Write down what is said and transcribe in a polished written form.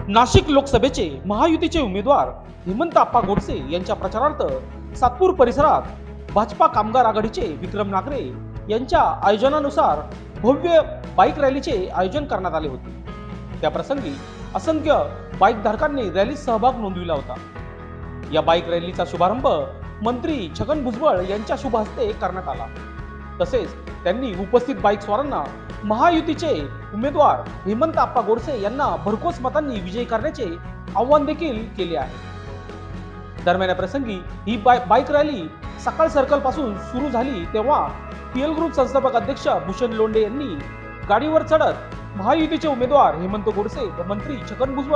नाशिक लोकसभेचे महायुतीचे उमेदवार हेमंत आप्पा गोडसे यांच्या प्रचारार्थ सातपूर परिसरात भाजपा कामगार आघाडीचे विक्रम नागरे यांच्या आयोजनानुसार भव्य बाईक रॅलीचे आयोजन करण्यात आले होते। त्या प्रसंगी असंख्य बाईक धारकांनी रॅलीत सहभाग नोंदविला होता। या बाईक रॅलीचा शुभारंभ मंत्री छगन भुजबळ यांच्या शुभ हस्ते करण्यात आला। तसेच त्यांनी उपस्थित बाईक स्वारांना महायुतीचे उमेदवार हेमंत आप्पा गोडसे यांना भरघोस मतांनी विजयी करण्याचे आवाहन देखील केले आहे। दरम्यान या प्रसंगी ही बाईक रॅली सकाळ सर्कल पासून सुरू झाली तेव्हा पीएल ग्रुप संस्थापक अध्यक्ष भूषण लोंढे यांनी गाडीवर चढत महायुतीचे उमेदवार हेमंत गोडसे व मंत्री छगन भुजबळ